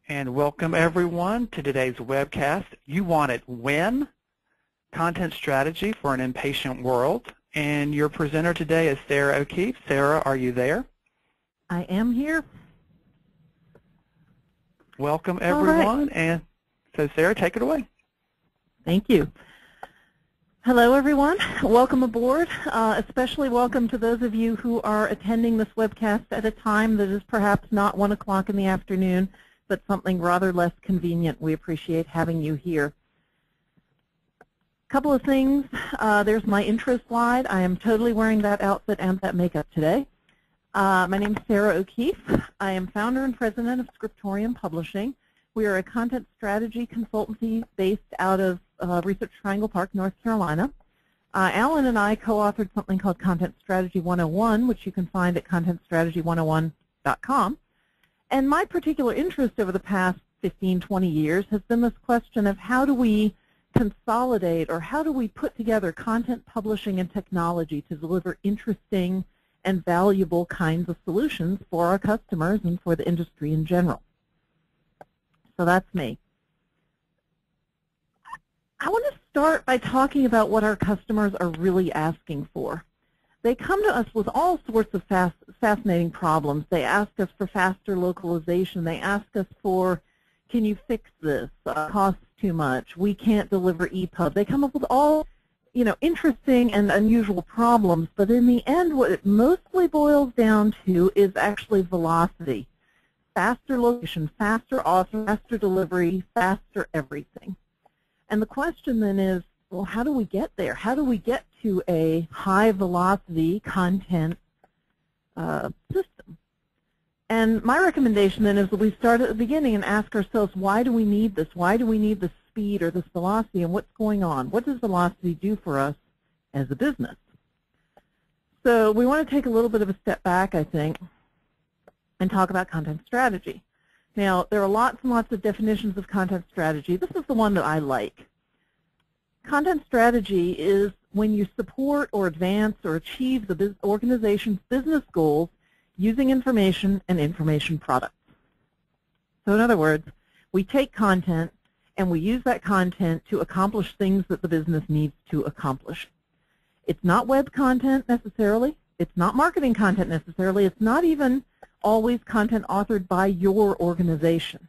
And welcome everyone to today's webcast. You Want It When? Content Strategy for an Impatient World. And your presenter today is Sarah O'Keefe. Sarah, are you there? I am here. Welcome everyone. Right. And so Sarah, take it away. Thank you. Hello everyone. Welcome aboard. Especially welcome to those of you who are attending this webcast at a time that is perhaps not 1 o'clock in the afternoon, but something rather less convenient. We appreciate having you here. A couple of things. There's my intro slide. I am totally wearing that outfit and that makeup today. My name is Sarah O'Keefe. I am founder and president of Scriptorium Publishing. We are a content strategy consultancy based out of Research Triangle Park, North Carolina. Alan and I co-authored something called Content Strategy 101, which you can find at contentstrategy101.com. And my particular interest over the past 15, 20 years has been this question of how do we consolidate or how do we put together content publishing and technology to deliver interesting and valuable kinds of solutions for our customers and for the industry in general. So that's me. I want to start by talking about what our customers are really asking for. They come to us with all sorts of fascinating problems. They ask us for faster localization. They ask us for, can you fix this? Costs too much. We can't deliver EPUB. They come up with all, interesting and unusual problems. But in the end, what it mostly boils down to is actually velocity. Faster location, faster author, faster delivery, faster everything. And the question then is, well, how do we get there? How do we get to a high-velocity content system? And my recommendation then is that we start at the beginning and ask ourselves, why do we need this? Why do we need this speed or this velocity, and what's going on? What does velocity do for us as a business? So we want to take a little bit of a step back, I think, and talk about content strategy. Now, there are lots and lots of definitions of content strategy. This is the one that I like. Content strategy is when you support or advance or achieve the organization's business goals using information and information products. So in other words, we take content and we use that content to accomplish things that the business needs to accomplish. It's not web content necessarily. It's not marketing content necessarily. It's not even always content authored by your organization.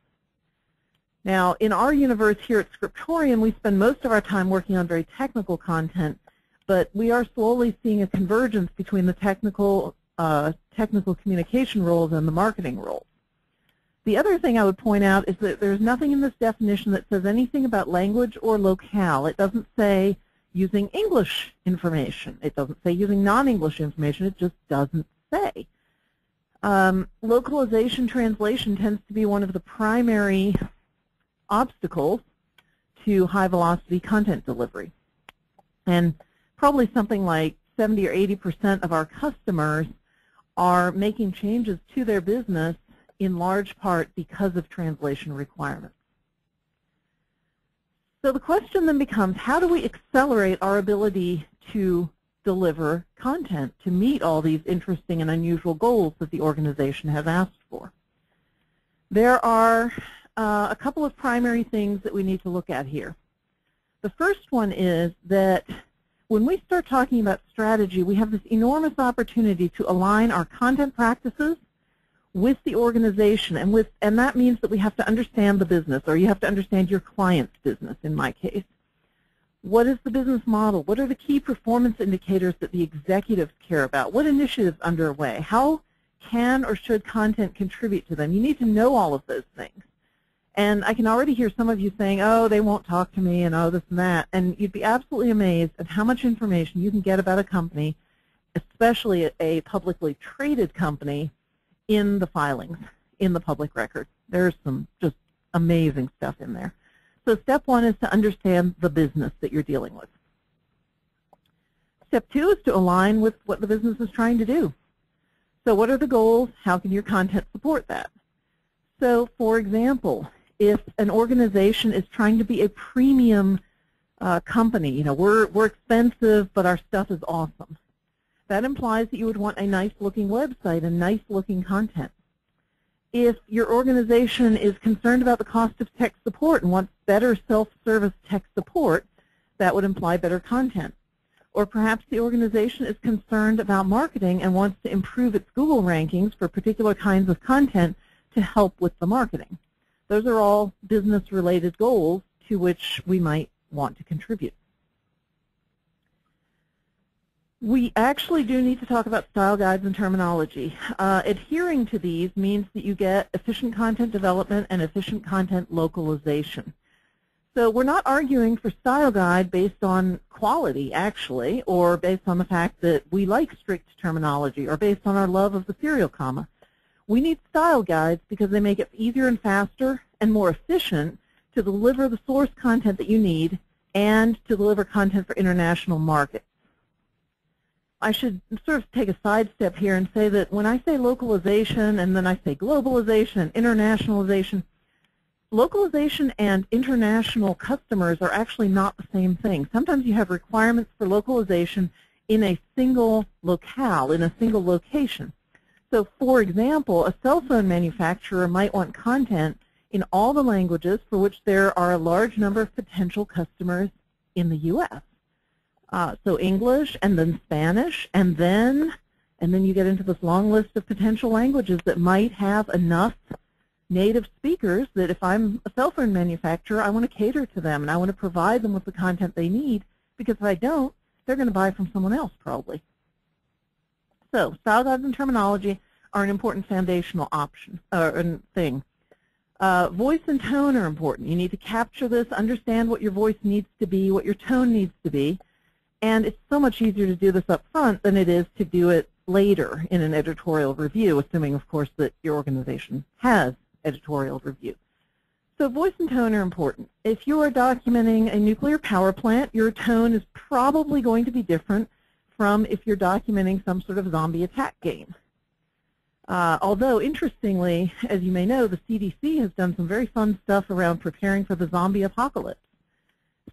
Now, in our universe here at Scriptorium, we spend most of our time working on very technical content, but we are slowly seeing a convergence between the technical communication roles and the marketing roles. The other thing I would point out is that there's nothing in this definition that says anything about language or locale. It doesn't say using English information. It doesn't say using non-English information. It just doesn't say. Localization translation tends to be one of the primary obstacles to high-velocity content delivery. And probably something like 70 or 80% of our customers are making changes to their business in large part because of translation requirements. So the question then becomes, how do we accelerate our ability to deliver content to meet all these interesting and unusual goals that the organization has asked for? There are a couple of primary things that we need to look at here. The first one is that when we start talking about strategy, we have this enormous opportunity to align our content practices with the organization, and that means that we have to understand the business, or you have to understand your client's business in my case. What is the business model? What are the key performance indicators that the executives care about? What initiatives underway? How can or should content contribute to them? You need to know all of those things. And I can already hear some of you saying, oh, they won't talk to me, and oh, this and that. And you'd be absolutely amazed at how much information you can get about a company, especially a publicly traded company, in the filings, in the public record. There's some just amazing stuff in there. So step one is to understand the business that you're dealing with. Step two is to align with what the business is trying to do. So what are the goals? How can your content support that? So for example, if an organization is trying to be a premium company, we're expensive, but our stuff is awesome. That implies that you would want a nice-looking website and nice-looking content. If your organization is concerned about the cost of tech support and wants better self-service tech support, that would imply better content. Or perhaps the organization is concerned about marketing and wants to improve its Google rankings for particular kinds of content to help with the marketing. Those are all business-related goals to which we might want to contribute. We actually do need to talk about style guides and terminology. Adhering to these means that you get efficient content development and efficient content localization. So we're not arguing for style guide based on quality, actually, or based on the fact that we like strict terminology, or based on our love of the serial comma. We need style guides because they make it easier and faster and more efficient to deliver the source content that you need and to deliver content for international markets. I should sort of take a sidestep here and say that when I say localization and then I say globalization and internationalization, localization and international customers are actually not the same thing. Sometimes you have requirements for localization in a single locale, in a single location. So, for example, a cell phone manufacturer might want content in all the languages for which there are a large number of potential customers in the U.S. So English, and then Spanish, and then you get into this long list of potential languages that might have enough native speakers that if I'm a cell phone manufacturer, I want to cater to them, and I want to provide them with the content they need, because if I don't, they're going to buy from someone else probably. So style guides and terminology are an important foundational option, or thing. Voice and tone are important. You need to capture this, understand what your voice needs to be, what your tone needs to be, and it's so much easier to do this up front than it is to do it later in an editorial review, assuming, of course, that your organization has editorial review. So voice and tone are important. If you are documenting a nuclear power plant, your tone is probably going to be different from if you're documenting some sort of zombie attack game. Although, interestingly, as you may know, the CDC has done some very fun stuff around preparing for the zombie apocalypse.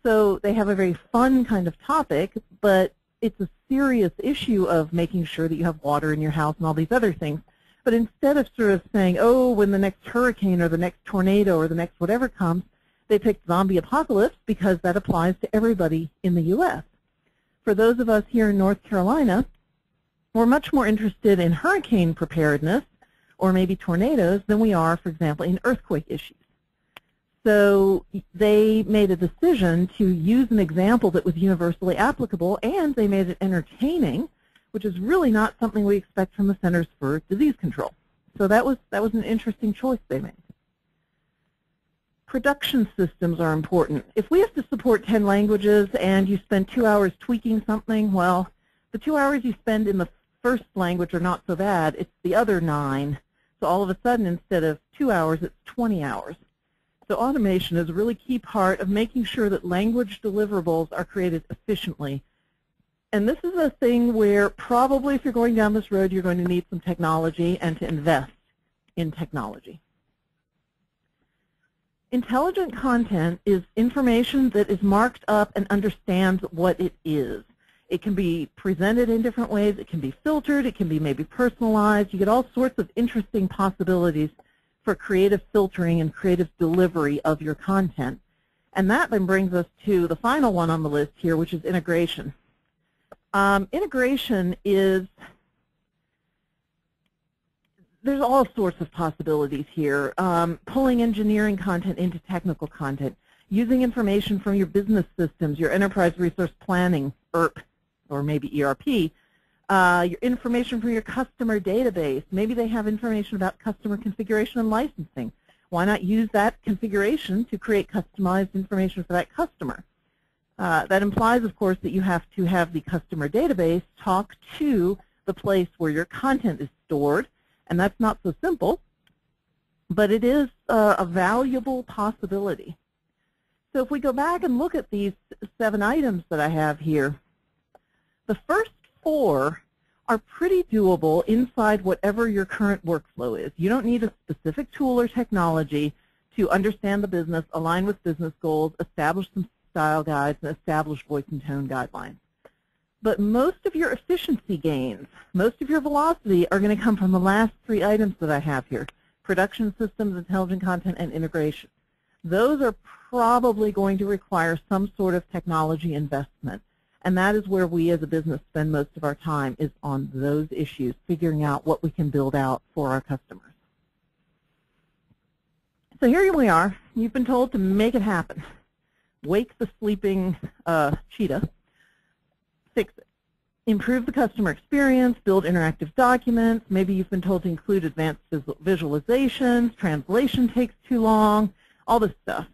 So they have a very fun kind of topic, but it's a serious issue of making sure that you have water in your house and all these other things. But instead of sort of saying, oh, when the next hurricane or the next tornado or the next whatever comes, they picked zombie apocalypse because that applies to everybody in the U.S. For those of us here in North Carolina, we're much more interested in hurricane preparedness or maybe tornadoes than we are, for example, in earthquake issues. So they made a decision to use an example that was universally applicable, and they made it entertaining, which is really not something we expect from the Centers for Disease Control. So that was an interesting choice they made. Production systems are important. If we have to support 10 languages and you spend 2 hours tweaking something, well, the 2 hours you spend in the first language are not so bad. It's the other 9. So all of a sudden, instead of 2 hours, it's 20 hours. So automation is a really key part of making sure that language deliverables are created efficiently. And this is a thing where probably if you're going down this road, you're going to need some technology and to invest in technology. Intelligent content is information that is marked up and understands what it is. It can be presented in different ways. It can be filtered. It can be maybe personalized. You get all sorts of interesting possibilities for creative filtering and creative delivery of your content. And that then brings us to the final one on the list here, which is integration. Integration is, there's all sorts of possibilities here. Pulling engineering content into technical content, using information from your business systems, your enterprise resource planning, ERP, or maybe ERP, your information from your customer database. Maybe they have information about customer configuration and licensing. Why not use that configuration to create customized information for that customer? That implies, of course, that you have to have the customer database talk to the place where your content is stored, and that's not so simple, but it is a valuable possibility. So if we go back and look at these 7 items that I have here, the first 4 are pretty doable inside whatever your current workflow is. You don't need a specific tool or technology to understand the business, align with business goals, establish some style guides, and establish voice and tone guidelines. But most of your efficiency gains, most of your velocity are going to come from the last 3 items that I have here. production systems, intelligent content, and integration. Those are probably going to require some sort of technology investment. And that is where we as a business spend most of our time, is on those issues, figuring out what we can build out for our customers. So here we are. You've been told to make it happen. Wake the sleeping cheetah. Fix it. Improve the customer experience, build interactive documents. Maybe you've been told to include advanced visualizations, translation takes too long, all this stuff.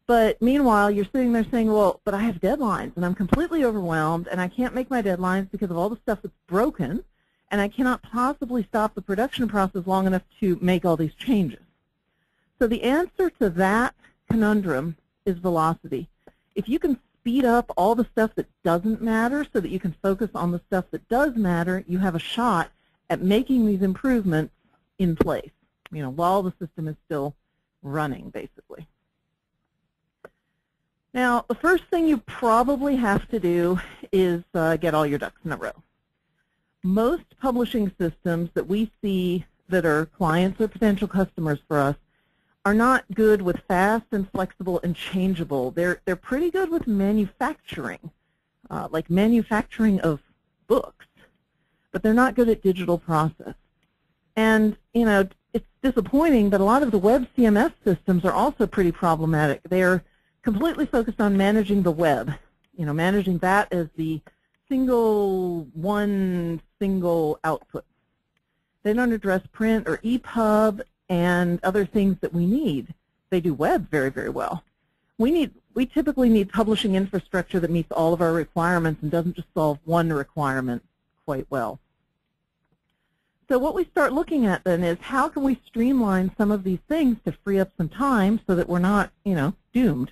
But meanwhile, you're sitting there saying, well, but I have deadlines, and I'm completely overwhelmed, and I can't make my deadlines because of all the stuff that's broken, and I cannot possibly stop the production process long enough to make all these changes. So the answer to that conundrum is velocity. If you can speed up all the stuff that doesn't matter so that you can focus on the stuff that does matter, you have a shot at making these improvements in place, while the system is still running, basically. Now, the first thing you probably have to do is get all your ducks in a row. Most publishing systems that we see that are clients or potential customers for us are not good with fast and flexible and changeable. They're pretty good with manufacturing, like manufacturing of books, but they're not good at digital process. And it's disappointing, but a lot of the web CMS systems are also pretty problematic. They're completely focused on managing the web, managing that as the single output. They don't address print or EPUB and other things that we need. They do web very, very well. We typically need publishing infrastructure that meets all of our requirements and doesn't just solve one requirement quite well. So what we start looking at then is, how can we streamline some of these things to free up some time so that we're not, doomed.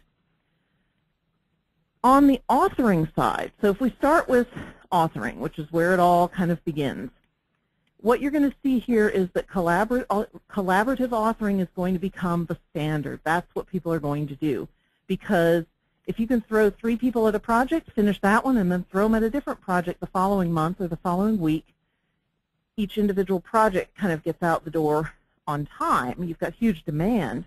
On the authoring side, so if we start with authoring, which is where it all kind of begins, what you're going to see here is that collaborative authoring is going to become the standard. That's what people are going to do. Because if you can throw 3 people at a project, finish that one, and then throw them at a different project the following month or the following week, each individual project kind of gets out the door on time. You've got huge demand,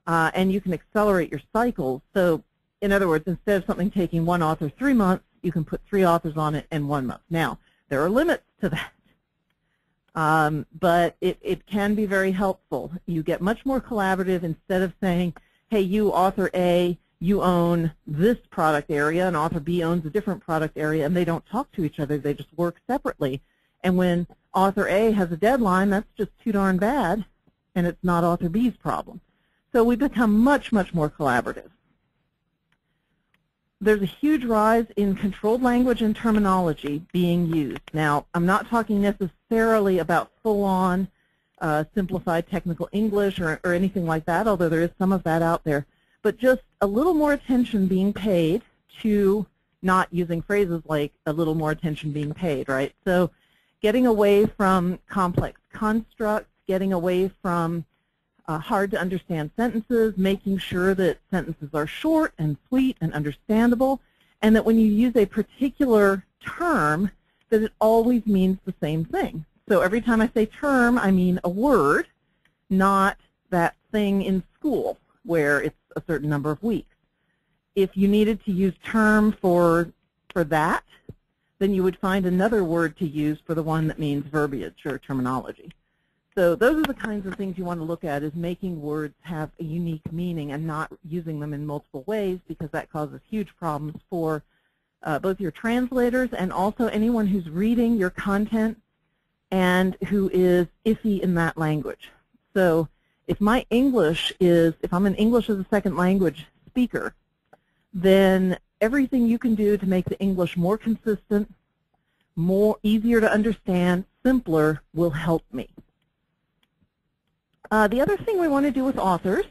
and you can accelerate your cycles. So in other words, instead of something taking one author 3 months, you can put 3 authors on it in 1 month. Now, there are limits to that. But it can be very helpful. You get much more collaborative. Instead of saying, hey, you author A, you own this product area, and author B owns a different product area, and they don't talk to each other. They just work separately. And when author A has a deadline, that's just too darn bad, and it's not author B's problem. So we become much, much more collaborative. There's a huge rise in controlled language and terminology being used. Now, I'm not talking necessarily about full-on simplified technical English or anything like that, although there is some of that out there, but just a little more attention being paid to not using phrases like a little more attention being paid, right? So getting away from complex constructs, getting away from hard to understand sentences, making sure that sentences are short and sweet and understandable, and that when you use a particular term, that it always means the same thing. So every time I say term, I mean a word, not that thing in school where it's a certain number of weeks. If you needed to use term for that, then you would find another word to use for the one that means verbiage or terminology. So those are the kinds of things you want to look at, is making words have a unique meaning and not using them in multiple ways, because that causes huge problems for both your translators and also anyone who's reading your content and who is iffy in that language. So if my English is, if I'm an English as a second language speaker, then everything you can do to make the English more consistent, easier to understand, simpler, will help me. The other thing we want to do with authors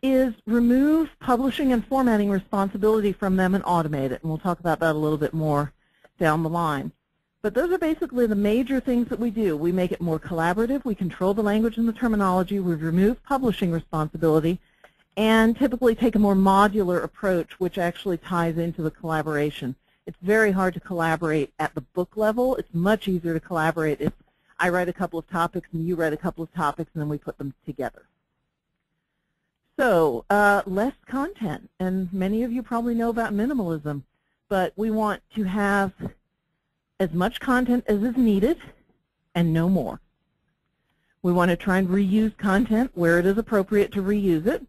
is remove publishing and formatting responsibility from them and automate it. And we'll talk about that a little bit more down the line. But those are basically the major things that we do. We make it more collaborative. We control the language and the terminology. We remove publishing responsibility, and typically take a more modular approach, which actually ties into the collaboration. It's very hard to collaborate at the book level. It's much easier to collaborate if I write a couple of topics and you write a couple of topics, and then we put them together. So less content, and many of you probably know about minimalism, but we want to have as much content as is needed and no more. We want to try and reuse content where it is appropriate to reuse it,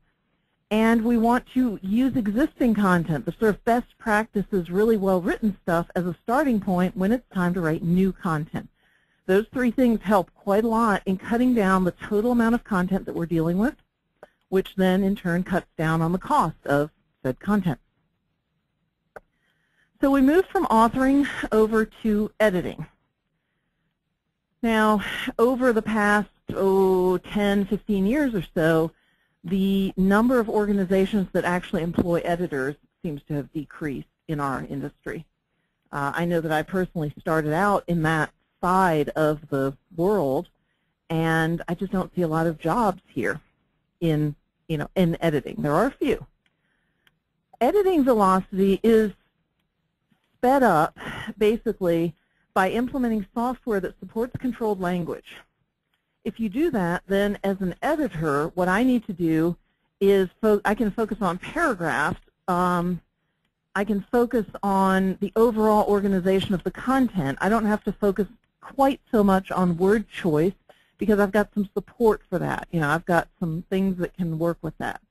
and we want to use existing content, the sort of best practices, really well-written stuff, as a starting point when it's time to write new content. Those three things help quite a lot in cutting down the total amount of content that we're dealing with, which then in turn cuts down on the cost of said content. So we moved from authoring over to editing. Now, over the past 10, 15 years or so, the number of organizations that actually employ editors seems to have decreased in our industry. I know that I personally started out in that side of the world, and I just don't see a lot of jobs here in editing. There are a few. Editing velocity is sped up basically by implementing software that supports controlled language. If you do that, then as an editor, what I need to do is I can focus on paragraphs. I can focus on the overall organization of the content. I don't have to focus quite so much on word choice because I've got some support for that. I've got some things that can work with that.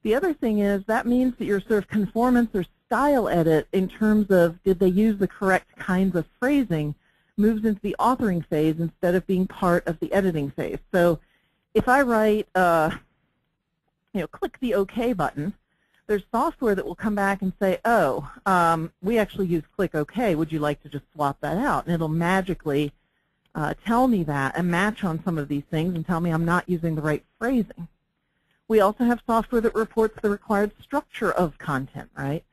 The other thing is that means that your sort of conformance or style edit in terms of did they use the correct kinds of phrasing moves into the authoring phase instead of being part of the editing phase. So if I write, click the OK button, there's software that will come back and say, oh, we actually use click OK. Would you like to just swap that out? And it'll magically tell me that and match on some of these things and tell me I'm not using the right phrasing. We also have software that reports the required structure of content, right?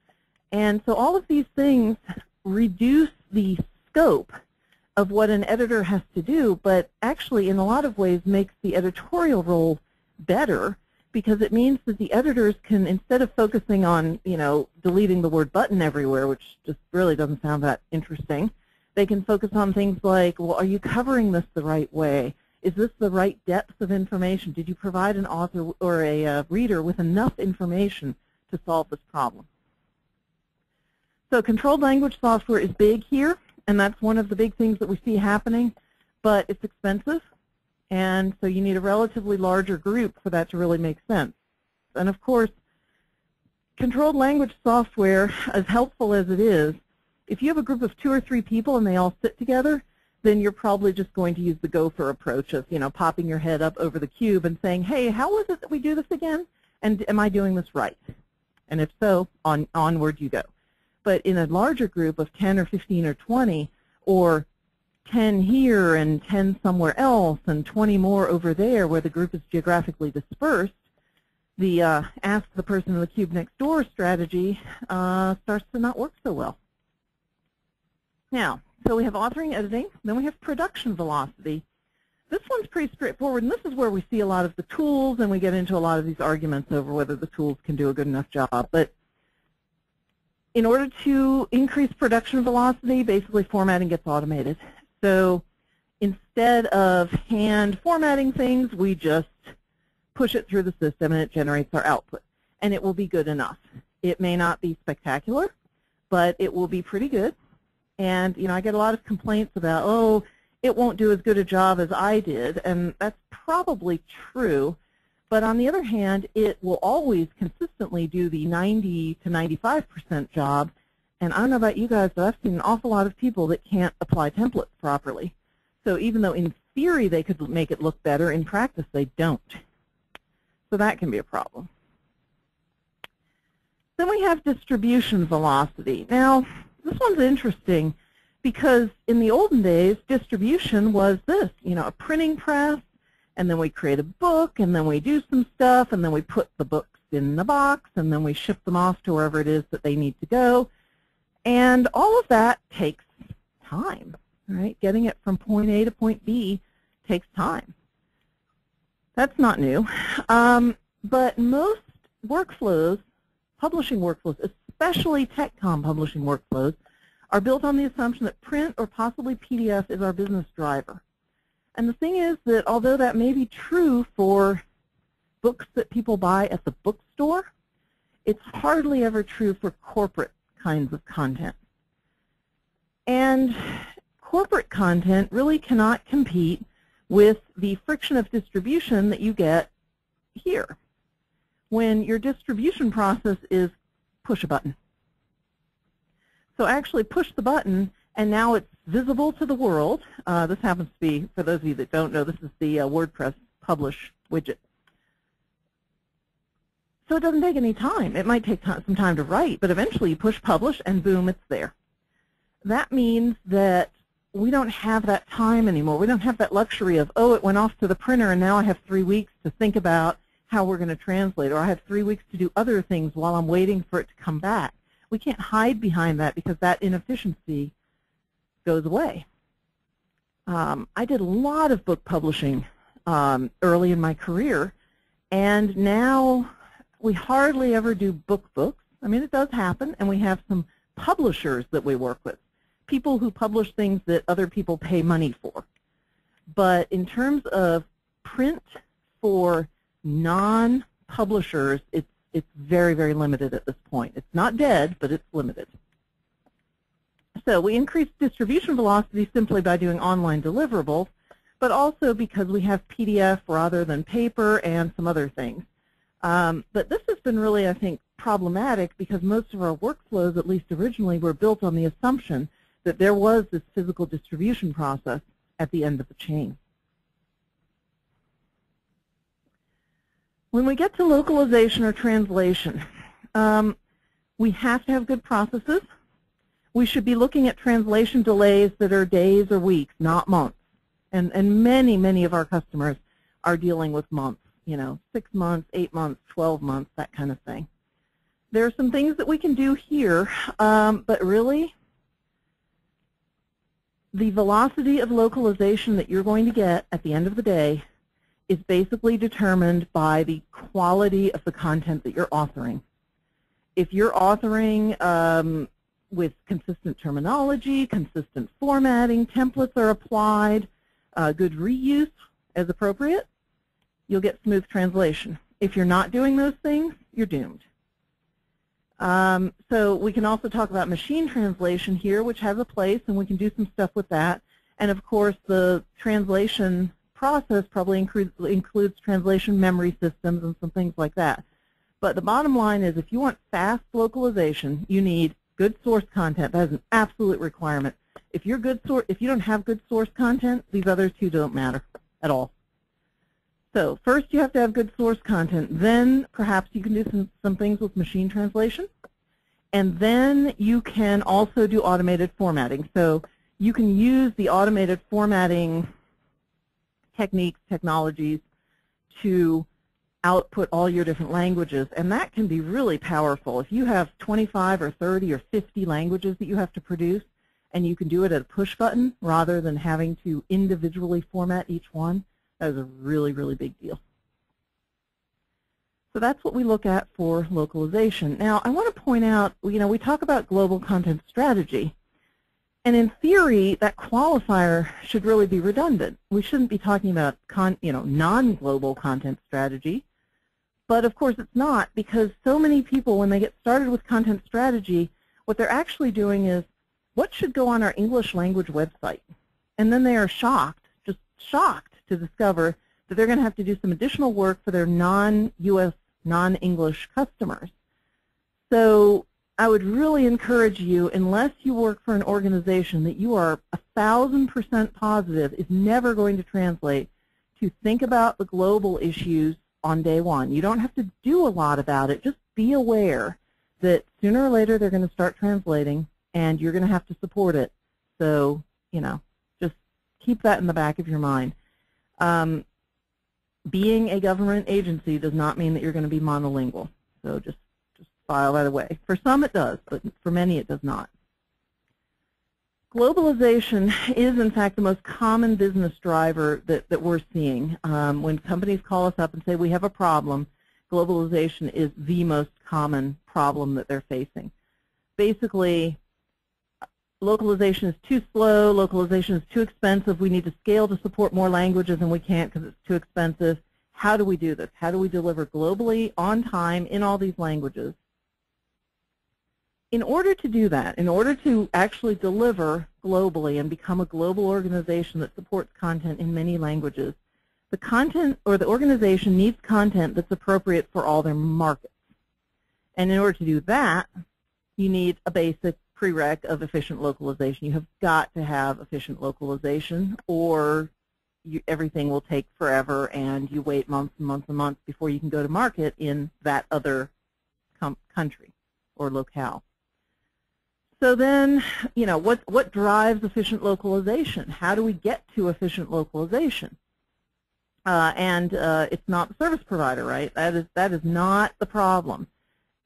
And so all of these things reduce the scope of what an editor has to do, but actually in a lot of ways makes the editorial role better, because it means that the editors can, instead of focusing on, deleting the word button everywhere, which just really doesn't sound that interesting, they can focus on things like, well, are you covering this the right way? Is this the right depth of information? Did you provide an author or a reader with enough information to solve this problem? So controlled language software is big here, and that's one of the big things that we see happening, but it's expensive, and so you need a relatively larger group for that to really make sense. And of course, controlled language software, as helpful as it is, if you have a group of 2 or 3 people and they all sit together, then you're probably just going to use the gopher approach of, popping your head up over the cube and saying, hey, how was it that we do this again? And am I doing this right? And if so, onward you go. But in a larger group of 10 or 15 or 20, or 10 here and 10 somewhere else and 20 more over there where the group is geographically dispersed, the ask the person in the cube next door strategy starts to not work so well. Now, so we have authoring, editing, then we have production velocity. This one's pretty straightforward, and this is where we see a lot of the tools, and we get into a lot of these arguments over whether the tools can do a good enough job. But in order to increase production velocity, basically formatting gets automated. So instead of hand formatting things, we just push it through the system and it generates our output. And it will be good enough. It may not be spectacular, but it will be pretty good. And I get a lot of complaints about, oh, it won't do as good a job as I did, and that's probably true. But on the other hand, it will always consistently do the 90 to 95% job. And I don't know about you guys, but I've seen an awful lot of people that can't apply templates properly. So even though in theory they could make it look better, in practice they don't. So that can be a problem. Then we have distribution velocity. Now, this one's interesting because in the olden days, distribution was this, a printing press, and then we create a book, and then we do some stuff, and then we put the books in the box, and then we ship them off to wherever it is that they need to go. And all of that takes time, right? Getting it from point A to point B takes time. That's not new. But most workflows, publishing workflows, especially TechCom publishing workflows, are built on the assumption that print or possibly PDF is our business driver. And the thing is that although that may be true for books that people buy at the bookstore, it's hardly ever true for corporate kinds of content. And corporate content really cannot compete with the friction of distribution that you get here, when your distribution process is push a button. So actually push the button, and now it's visible to the world. This happens to be, for those of you that don't know, this is the WordPress Publish widget. So it doesn't take any time. It might take some time to write, but eventually you push publish, and boom, it's there. That means that we don't have that time anymore. We don't have that luxury of, oh, it went off to the printer, and now I have 3 weeks to think about how we're going to translate, or I have 3 weeks to do other things while I'm waiting for it to come back. We can't hide behind that because that inefficiency goes away. I did a lot of book publishing early in my career, and now we hardly ever do books. I mean, it does happen, and we have some publishers that we work with, people who publish things that other people pay money for. But in terms of print for non-publishers, it's very, very limited at this point. It's not dead, but it's limited. So we increase distribution velocity simply by doing online deliverables, but also because we have PDF rather than paper and some other things. But this has been really, I think, problematic because most of our workflows, at least originally, were built on the assumption that there was this physical distribution process at the end of the chain. When we get to localization or translation, we have to have good processes. We should be looking at translation delays that are days or weeks, not months. And many, many of our customers are dealing with months, 6 months, 8 months, 12 months, that kind of thing. There are some things that we can do here, but really, the velocity of localization that you're going to get at the end of the day is basically determined by the quality of the content that you're authoring. If you're authoring with consistent terminology, consistent formatting, templates are applied, good reuse as appropriate, you'll get smooth translation. If you're not doing those things, you're doomed. So we can also talk about machine translation here, which has a place, and we can do some stuff with that. And of course, the translation process probably includes translation memory systems and some things like that. But the bottom line is, if you want fast localization, you need good source content. That is an absolute requirement. If you don't have good source content, these other two don't matter at all. So first you have to have good source content. Then perhaps you can do some things with machine translation. And then you can also do automated formatting. So you can use the automated formatting techniques, technologies to output all your different languages. And that can be really powerful. If you have 25 or 30 or 50 languages that you have to produce, and you can do it at a push button rather than having to individually format each one, that is a really, really big deal. So that's what we look at for localization. Now, I want to point out, we talk about global content strategy. And in theory, that qualifier should really be redundant. We shouldn't be talking about non-global content strategy. But of course it's not, because so many people, when they get started with content strategy, what they're actually doing is, what should go on our English language website? And then they are shocked, just shocked, to discover that they're going to have to do some additional work for their non-US, non-English customers. So I would really encourage you, unless you work for an organization that you are 1,000% positive is never going to translate, to think about the global issues on day one. You don't have to do a lot about it. Just be aware that sooner or later they're going to start translating, and you're going to have to support it. So, just keep that in the back of your mind. Being a government agency does not mean that you're going to be monolingual. So just file that away. For some it does, but for many it does not. Globalization is, in fact, the most common business driver that we're seeing. When companies call us up and say we have a problem, globalization is the most common problem that they're facing. Basically, localization is too slow, localization is too expensive, we need to scale to support more languages and we can't because it's too expensive. How do we do this? How do we deliver globally, on time, in all these languages? In order to do that, in order to actually deliver globally and become a global organization that supports content in many languages, the content or the organization needs content that's appropriate for all their markets. And in order to do that, you need a basic prereq of efficient localization. You have got to have efficient localization, or everything will take forever and you wait months and months and months before you can go to market in that other country or locale. So then, you know, what drives efficient localization? How do we get to efficient localization? It's not the service provider, right? That is not the problem.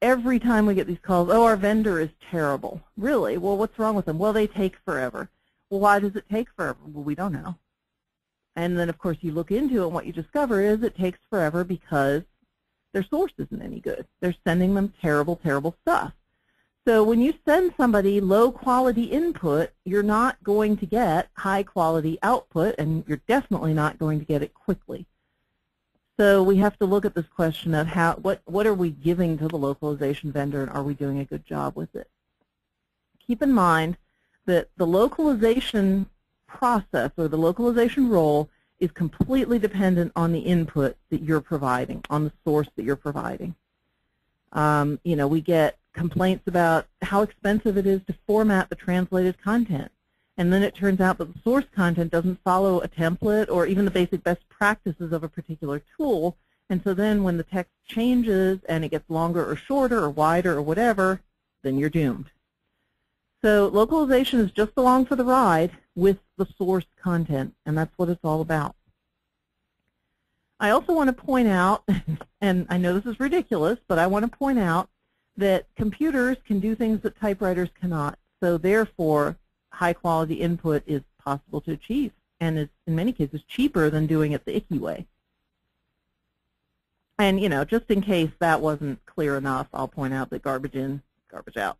Every time we get these calls, oh, our vendor is terrible. Really? Well, what's wrong with them? Well, they take forever. Well, why does it take forever? Well, we don't know. And then, of course, you look into it, and what you discover is it takes forever because their source isn't any good. They're sending them terrible, terrible stuff. So when you send somebody low-quality input, you're not going to get high-quality output, and you're definitely not going to get it quickly. So we have to look at this question of what are we giving to the localization vendor, and are we doing a good job with it? Keep in mind that the localization process or the localization role is completely dependent on the input that you're providing, on the source that you're providing. You know, we get complaints about how expensive it is to format the translated content. And then it turns out that the source content doesn't follow a template or even the basic best practices of a particular tool. And so then when the text changes and it gets longer or shorter or wider or whatever, then you're doomed. So localization is just along for the ride with the source content, and that's what it's all about. I also want to point out, and I know this is ridiculous, but I want to point out that computers can do things that typewriters cannot. So therefore, high-quality input is possible to achieve and is, in many cases, cheaper than doing it the icky way. And, you know, just in case that wasn't clear enough, I'll point out that garbage in, garbage out.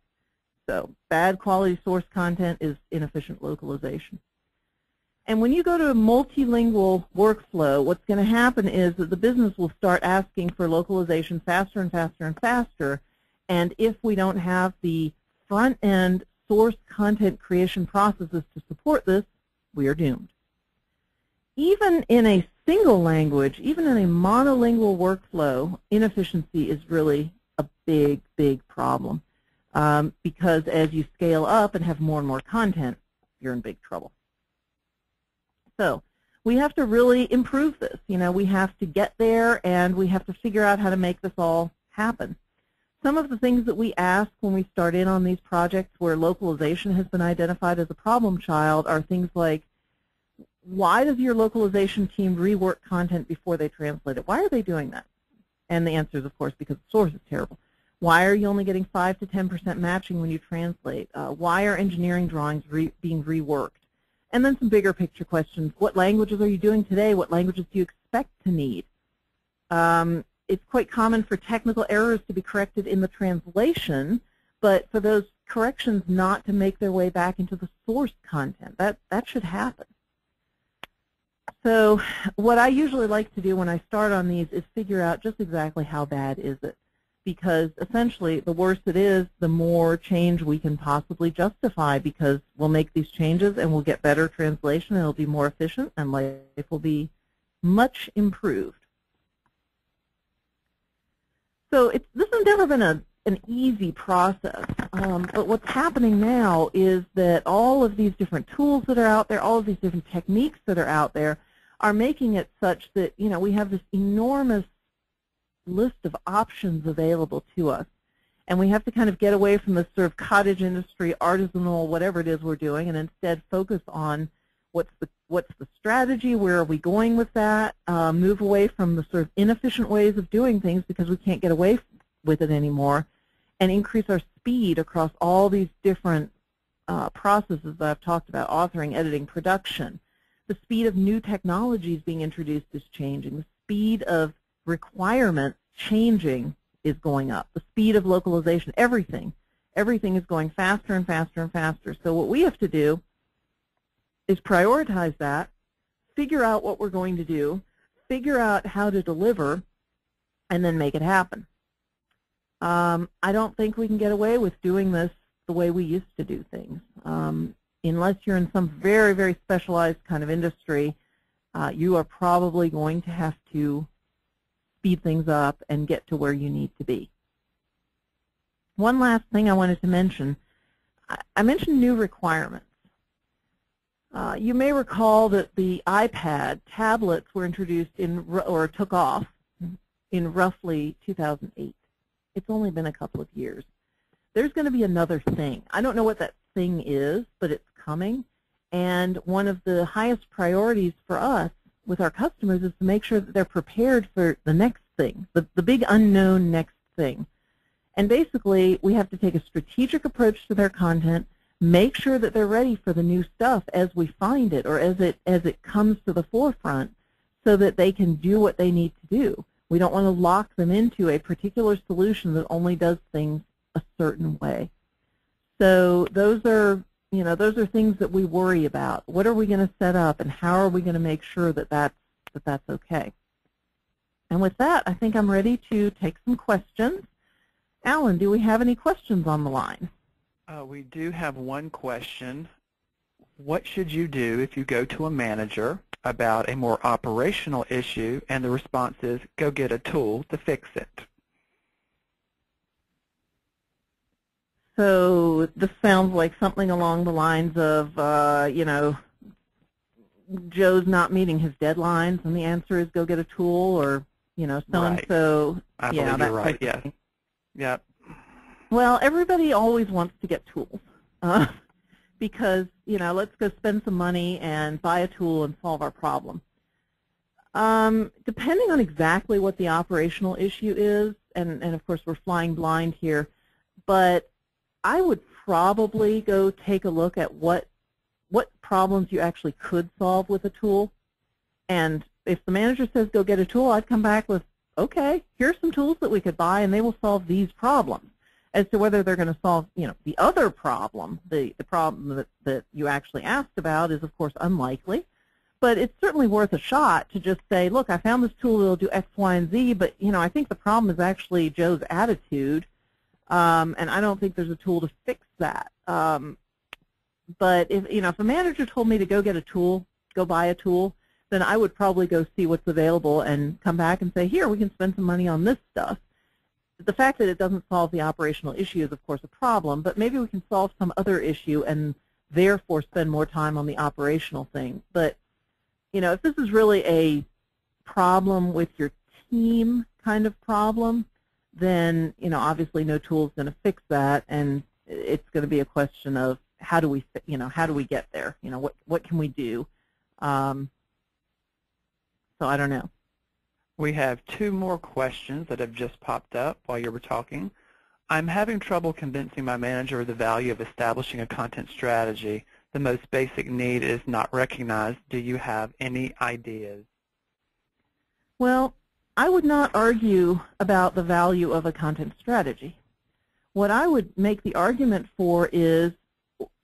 So bad quality source content is inefficient localization. And when you go to a multilingual workflow, what's going to happen is that the business will start asking for localization faster and faster and faster. And if we don't have the front-end source content creation processes to support this, we are doomed. Even in a single language, even in a monolingual workflow, inefficiency is really a big, big problem. Because as you scale up and have more and more content, you're in big trouble. So we have to really improve this. You know, we have to get there, and we have to figure out how to make this all happen. Some of the things that we ask when we start in on these projects where localization has been identified as a problem child are things like, why does your localization team rework content before they translate it? Why are they doing that? And the answer is, of course, because the source is terrible. Why are you only getting 5 to 10% matching when you translate? Why are engineering drawings being reworked? And then some bigger picture questions. What languages are you doing today? What languages do you expect to need? It's quite common for technical errors to be corrected in the translation, but for those corrections not to make their way back into the source content. That should happen. So what I usually like to do when I start on these is figure out just exactly how bad is it. Because essentially, the worse it is, the more change we can possibly justify, because we'll make these changes and we'll get better translation, and it'll be more efficient, and life will be much improved. So this has never been an easy process, but what's happening now is that all of these different tools that are out there, all of these different techniques that are out there, are making it such that, you know, we have this enormous list of options available to us, and we have to kind of get away from this sort of cottage industry, artisanal, whatever it is we're doing, and instead focus on what's the strategy, where are we going with that, move away from the sort of inefficient ways of doing things because we can't get away with it anymore, and increase our speed across all these different processes that I've talked about: authoring, editing, production. The speed of new technologies being introduced is changing. The speed of requirements changing is going up. The speed of localization, everything Everything is going faster and faster and faster. So what we have to do is prioritize that, figure out what we're going to do, figure out how to deliver, and then make it happen. I don't think we can get away with doing this the way we used to do things. Unless you're in some very, very specialized kind of industry, you are probably going to have to speed things up and get to where you need to be. One last thing I wanted to mention. I mentioned new requirements. You may recall that the iPad tablets were introduced or took off in roughly 2008. It's only been a couple of years. There's going to be another thing. I don't know what that thing is, but it's coming. And one of the highest priorities for us with our customers is to make sure that they're prepared for the next thing, the big unknown next thing. And basically, we have to take a strategic approach to their content, make sure that they're ready for the new stuff as we find it or as it comes to the forefront so that they can do what they need to do. We don't want to lock them into a particular solution that only does things a certain way. So those are things that we worry about. What are we going to set up, and how are we going to make sure that that's okay? And with that, I think I'm ready to take some questions. Alan, do we have any questions on the line? We do have one question. What should you do if you go to a manager about a more operational issue and the response is, go get a tool to fix it? So this sounds like something along the lines of, Joe's not meeting his deadlines, and the answer is go get a tool, or, so-and-so. I believe you're right, yes. Yep. Well, everybody always wants to get tools because, let's go spend some money and buy a tool and solve our problem. Depending on exactly what the operational issue is, and of course we're flying blind here, but I would probably go take a look at what problems you actually could solve with a tool. And if the manager says go get a tool, I'd come back with, okay, here's some tools that we could buy, and they will solve these problems. As to whether they're going to solve, the other problem, the problem that you actually asked about is, of course, unlikely. But it's certainly worth a shot to just say, look, I found this tool that will do X, Y, and Z, but, I think the problem is actually Joe's attitude, and I don't think there's a tool to fix that. But if a manager told me to go get a tool, go buy a tool, then I would probably go see what's available and come back and say, here, we can spend some money on this stuff. The fact that it doesn't solve the operational issue is, of course, a problem, but maybe we can solve some other issue and therefore spend more time on the operational thing. But, if this is really a problem with your team kind of problem, then, obviously no tool is going to fix that, and it's going to be a question of how do we get there? What can we do? So I don't know. We have two more questions that have just popped up while you were talking. I'm having trouble convincing my manager of the value of establishing a content strategy. The most basic need is not recognized. Do you have any ideas? Well, I would not argue about the value of a content strategy. What I would make the argument for is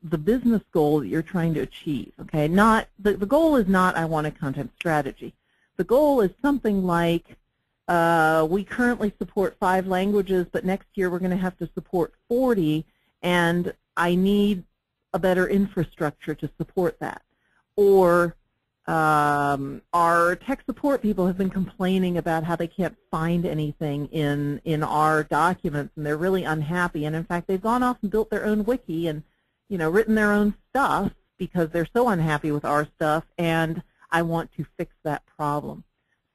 the business goal that you're trying to achieve. Okay, the goal is not I want a content strategy. The goal is something like we currently support 5 languages, but next year we're going to have to support 40, and I need a better infrastructure to support that. Or our tech support people have been complaining about how they can't find anything in our documents, and they're really unhappy. And in fact, they've gone off and built their own wiki and written their own stuff because they're so unhappy with our stuff, and I want to fix that problem.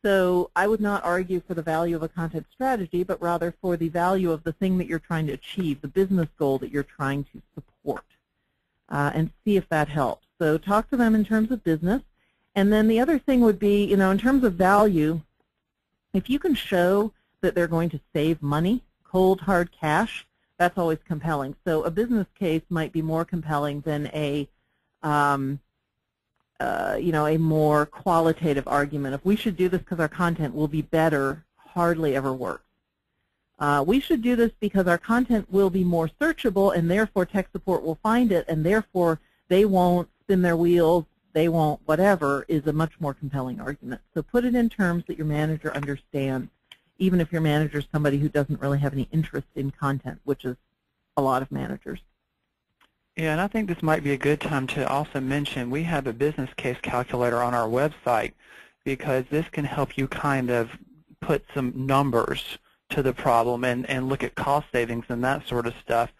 So I would not argue for the value of a content strategy, but rather for the value of the thing that you're trying to achieve, the business goal that you're trying to support, and see if that helps. So talk to them in terms of business. And then the other thing would be, in terms of value, if you can show that they're going to save money, cold, hard cash, that's always compelling. So a business case might be more compelling than a more qualitative argument. If we should do this because our content will be better, hardly ever works. We should do this because our content will be more searchable, and therefore tech support will find it, and therefore they won't spin their wheels, they won't whatever, is a much more compelling argument. So put it in terms that your manager understands, even if your manager is somebody who doesn't really have any interest in content, which is a lot of managers. Yeah, and I think this might be a good time to also mention we have a business case calculator on our website, because this can help you kind of put some numbers to the problem and look at cost savings and that sort of stuff.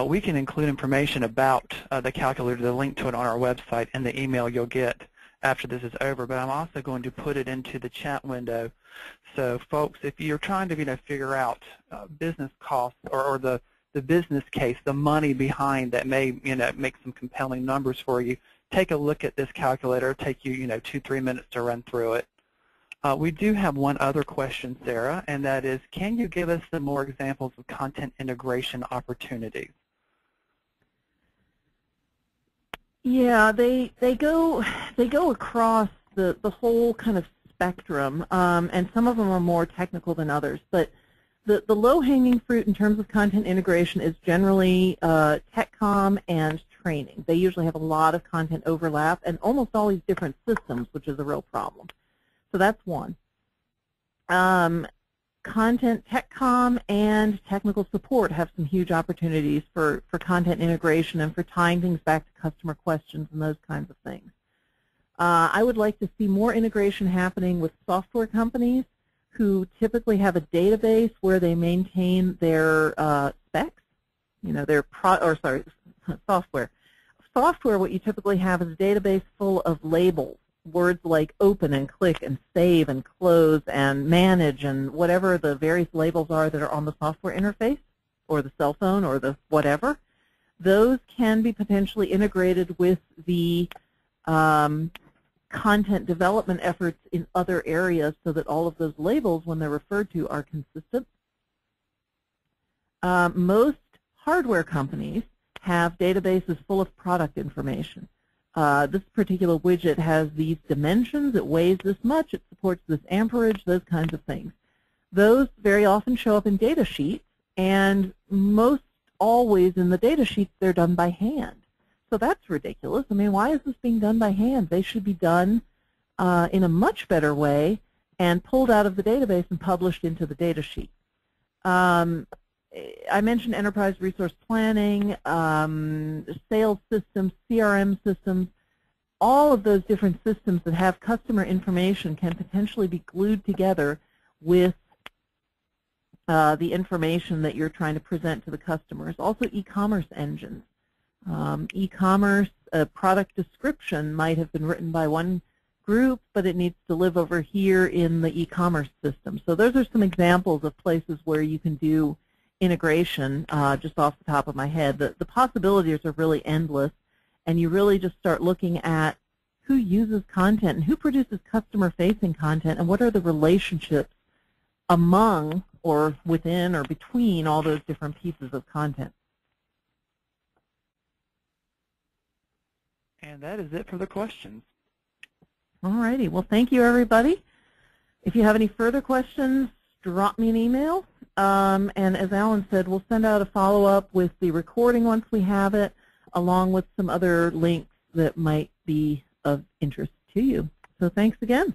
We can include information about the calculator, the link to it on our website, and the email you'll get after this is over, but I'm also going to put it into the chat window. So folks, if you're trying to figure out business costs or the business case, the money behind that may make some compelling numbers for you, take a look at this calculator. It'll take you 2-3 minutes to run through it. We do have one other question, Sarah, and that is, can you give us some more examples of content integration opportunities? Yeah, they go across the whole kind of spectrum, and some of them are more technical than others. But the low-hanging fruit in terms of content integration is generally TechCom and training. They usually have a lot of content overlap and almost always different systems, which is a real problem. So that's one. Content, TechCom, and technical support have some huge opportunities for content integration and for tying things back to customer questions and those kinds of things. I would like to see more integration happening with software companies who typically have a database where they maintain their specs, their software. Software, what you typically have is a database full of labels, words like open and click and save and close and manage and whatever the various labels are that are on the software interface or the cell phone or the whatever. Those can be potentially integrated with the content development efforts in other areas so that all of those labels, when they're referred to, are consistent. Most hardware companies have databases full of product information. This particular widget has these dimensions, it weighs this much, it supports this amperage, those kinds of things. Those very often show up in data sheets, and most always in the data sheets they're done by hand. So that's ridiculous. I mean, why is this being done by hand? They should be done in a much better way and pulled out of the database and published into the data sheet. I mentioned enterprise resource planning, sales systems, CRM systems. All of those different systems that have customer information can potentially be glued together with the information that you're trying to present to the customers. Also, e-commerce engines. E-commerce product description might have been written by one group, but it needs to live over here in the e-commerce system. So those are some examples of places where you can do integration, just off the top of my head. The possibilities are really endless, and you really just start looking at who uses content and who produces customer-facing content and what are the relationships among or within or between all those different pieces of content. And that is it for the questions. All righty. Well, thank you, everybody. If you have any further questions, drop me an email. And as Alan said, we'll send out a follow-up with the recording once we have it, along with some other links that might be of interest to you. So thanks again.